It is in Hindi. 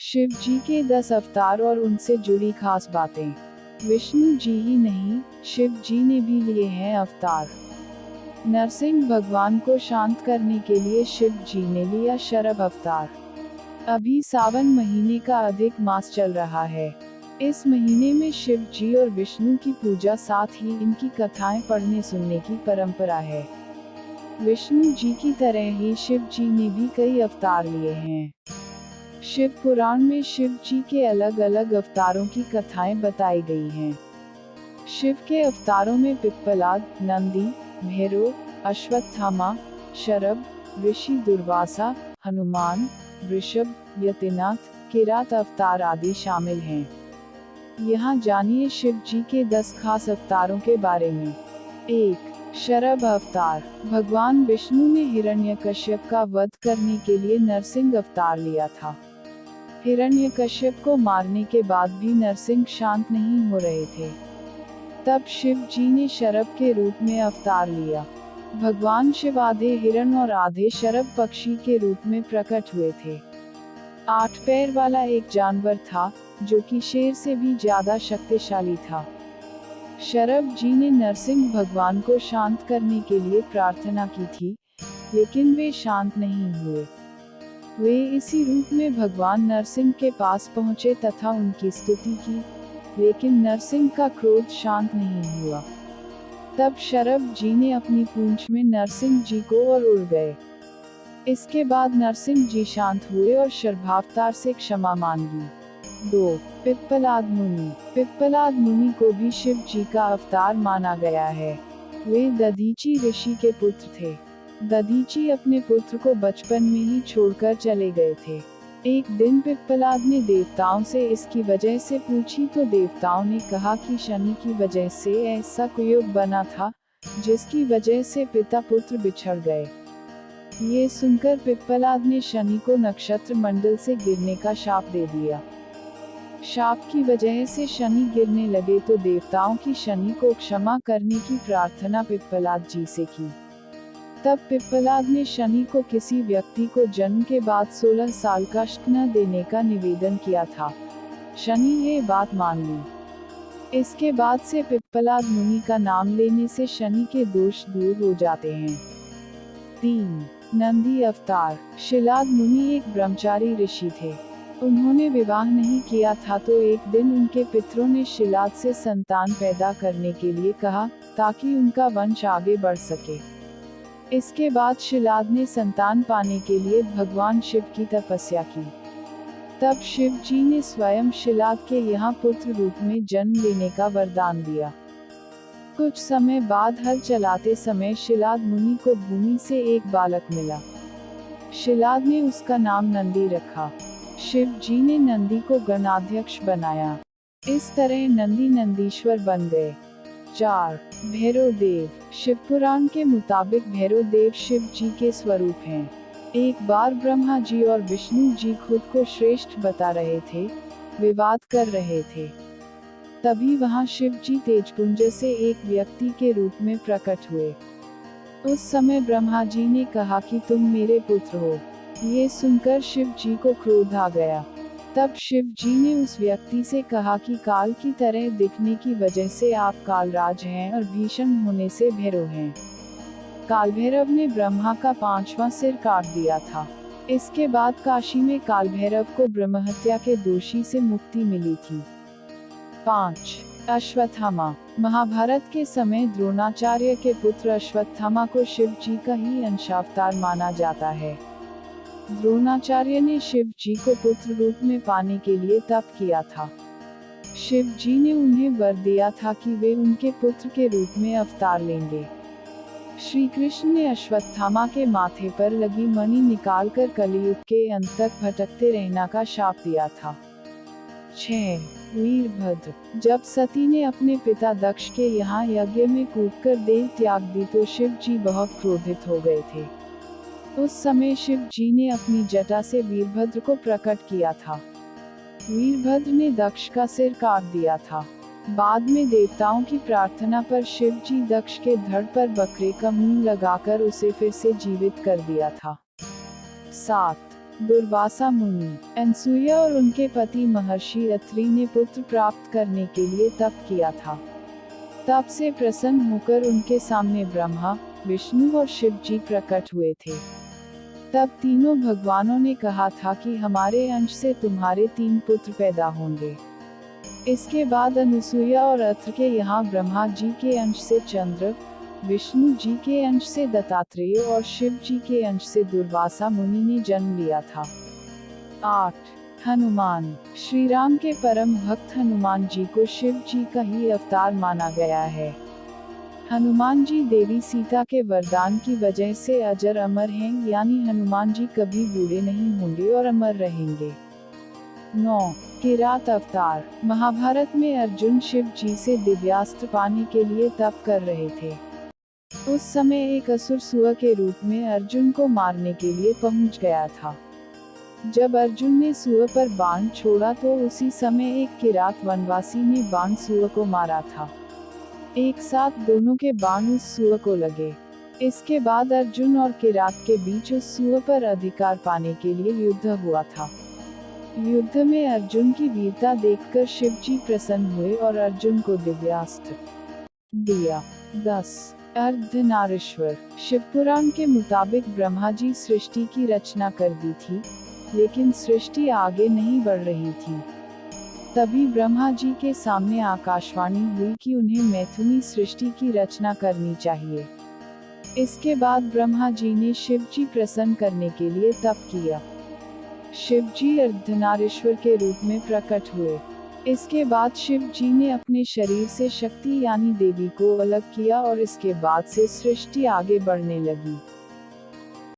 शिव जी के 10 अवतार और उनसे जुड़ी खास बातें। विष्णु जी ही नहीं, शिव जी ने भी लिए हैं अवतार। नरसिंह भगवान को शांत करने के लिए शिव जी ने लिया शरभ अवतार। अभी सावन महीने का अधिक मास चल रहा है। इस महीने में शिव जी और विष्णु की पूजा, साथ ही इनकी कथाएं पढ़ने सुनने की परंपरा है। विष्णु जी की तरह ही शिव जी ने भी कई अवतार लिए हैं। शिव पुराण में शिव जी के अलग अलग अवतारों की कथाएं बताई गई हैं। शिव के अवतारों में पिप्पलाद, नंदी, भैरव, अश्वत्थामा, शरभ, ऋषि दुर्वासा, हनुमान, वृषभ, यतिनाथ, किरात अवतार आदि शामिल हैं। यहाँ जानिए शिव जी के 10 खास अवतारों के बारे में। 1. शरभ अवतार। भगवान विष्णु ने हिरण्यकश्यप का वध करने के लिए नरसिंह अवतार लिया था। हिरण्यकश्यप को मारने के बाद भी नरसिंह शांत नहीं हो रहे थे। तब शिव जी ने शरभ के रूप में अवतार लिया। भगवान शिव आधे हिरण और आधे शरभ पक्षी के रूप में प्रकट हुए थे। 8 पैर वाला एक जानवर था, जो कि शेर से भी ज्यादा शक्तिशाली था। शरभ जी ने नरसिंह भगवान को शांत करने के लिए प्रार्थना की थी, लेकिन वे शांत नहीं हुए। वे इसी रूप में भगवान नरसिंह के पास पहुंचे तथा उनकी स्तुति की, लेकिन नरसिंह का क्रोध शांत नहीं हुआ। तब शरभ जी ने अपनी पूंछ में नरसिंह जी को और उड़ गए। इसके बाद नरसिंह जी शांत हुए और शरभावतार से क्षमा मांगी। 2. पिप्पलाद मुनि। पिप्पलाद मुनि को भी शिव जी का अवतार माना गया है। वे दधीची ऋषि के पुत्र थे। दधीची अपने पुत्र को बचपन में ही छोड़कर चले गए थे। एक दिन पिप्पलाद ने देवताओं से इसकी वजह से पूछी तो देवताओं ने कहा कि शनि की वजह से ऐसा कुयोग बना था, जिसकी वजह से पिता पुत्र बिछड़ गए। ये सुनकर पिप्पलाद ने शनि को नक्षत्र मंडल से गिरने का शाप दे दिया। शाप की वजह से शनि गिरने लगे तो देवताओं की शनि को क्षमा करने की प्रार्थना पिप्पलाद जी से की। तब पिप्पलाद ने शनि को किसी व्यक्ति को जन्म के बाद 16 साल कष्ट न देने का निवेदन किया था। शनि ये बात मान ली। इसके बाद से पिप्पलाद मुनि का नाम लेने से शनि के दोष दूर हो जाते हैं। 3. नंदी अवतार। शिलाद मुनि एक ब्रह्मचारी ऋषि थे। उन्होंने विवाह नहीं किया था तो एक दिन उनके पितरों ने शिलाद से संतान पैदा करने के लिए कहा, ताकि उनका वंश आगे बढ़ सके। इसके बाद शिलाद ने संतान पाने के लिए भगवान शिव की तपस्या की। तब शिव जी ने स्वयं शिलाद के यहाँ पुत्र रूप में जन्म लेने का वरदान दिया। कुछ समय बाद हल चलाते समय शिलाद मुनि को भूमि से एक बालक मिला। शिलाद ने उसका नाम नंदी रखा। शिव जी ने नंदी को गणाध्यक्ष बनाया। इस तरह नंदी नंदीश्वर बन गए। 4. भैरव देव। शिव पुराण के मुताबिक भैरव देव शिव जी के स्वरूप हैं। एक बार ब्रह्मा जी और विष्णु जी खुद को श्रेष्ठ बता रहे थे, विवाद कर रहे थे। तभी वहां शिव जी तेजपुंज से एक व्यक्ति के रूप में प्रकट हुए। उस समय ब्रह्मा जी ने कहा कि तुम मेरे पुत्र हो। ये सुनकर शिव जी को क्रोध आ गया। तब शिव जी ने उस व्यक्ति से कहा कि काल की तरह दिखने की वजह से आप कालराज हैं और भीषण होने से भैरव हैं। काल भैरव ने ब्रह्मा का 5वां सिर काट दिया था। इसके बाद काशी में काल भैरव को ब्रह्महत्या के दोषी से मुक्ति मिली थी। 5. अश्वत्थामा। महाभारत के समय द्रोणाचार्य के पुत्र अश्वत्थामा को शिव जी का ही अंशावतार माना जाता है। द्रोणाचार्य ने शिव जी को पुत्र रूप में पाने के लिए तप किया था। शिव जी ने उन्हें वर दिया था कि वे उनके पुत्र के रूप में अवतार लेंगे। श्री कृष्ण ने अश्वत्थामा के माथे पर लगी मणि निकालकर कलियुग के अंत तक भटकते रहना का शाप दिया था। 6. वीरभद्र। जब सती ने अपने पिता दक्ष के यहाँ यज्ञ में कूदकर देह त्याग दी तो शिव जी बहुत क्रोधित हो गए थे। उस समय शिव जी ने अपनी जटा से वीरभद्र को प्रकट किया था। वीरभद्र ने दक्ष का सिर काट दिया था। बाद में देवताओं की प्रार्थना पर शिव जी दक्ष के धड़ पर बकरे का मुंह लगाकर उसे फिर से जीवित कर दिया था। 7. दुर्वासा मुनि, अनसुईया और उनके पति महर्षि अत्रि ने पुत्र प्राप्त करने के लिए तप किया था। तप से प्रसन्न होकर उनके सामने ब्रह्मा, विष्णु और शिव जी प्रकट हुए थे। तब तीनों भगवानों ने कहा था कि हमारे अंश से तुम्हारे 3 पुत्र पैदा होंगे। इसके बाद अनुसुईया और अत्रि के यहाँ ब्रह्मा जी के अंश से चंद्र, विष्णु जी के अंश से दत्तात्रेय और शिव जी के अंश से दुर्वासा मुनि ने जन्म लिया था। 8. हनुमान। श्री राम के परम भक्त हनुमान जी को शिव जी का ही अवतार माना गया है। हनुमान जी देवी सीता के वरदान की वजह से अजर अमर हैं, यानी हनुमान जी कभी बूढ़े नहीं होंगे और अमर रहेंगे। 9. किरात अवतार। महाभारत में अर्जुन शिव जी से दिव्यास्त्र पाने के लिए तप कर रहे थे। उस समय एक असुर सुअर के रूप में अर्जुन को मारने के लिए पहुंच गया था। जब अर्जुन ने सुअर पर बाण छोड़ा तो उसी समय एक किरात वनवासी ने बाण सुअर को मारा था। एक साथ दोनों के बाण उस सुअर को लगे। इसके बाद अर्जुन और किरात के बीच उस सुअर पर अधिकार पाने के लिए युद्ध हुआ था। युद्ध में अर्जुन की वीरता देखकर शिव जी प्रसन्न हुए और अर्जुन को दिव्यास्त्र दिया। 10. अर्धनारीश्वर। शिवपुराण के मुताबिक ब्रह्मा जी सृष्टि की रचना कर दी थी, लेकिन सृष्टि आगे नहीं बढ़ रही थी। तभी ब्रह्मा जी के सामने आकाशवाणी हुई कि उन्हें मैथुनी सृष्टि की रचना करनी चाहिए। इसके बाद ब्रह्मा जी ने शिव जी प्रसन्न करने के लिए तप किया। शिव जी अर्धनारीश्वर के रूप में प्रकट हुए। इसके बाद शिव जी ने अपने शरीर से शक्ति यानी देवी को अलग किया और इसके बाद से सृष्टि आगे बढ़ने लगी।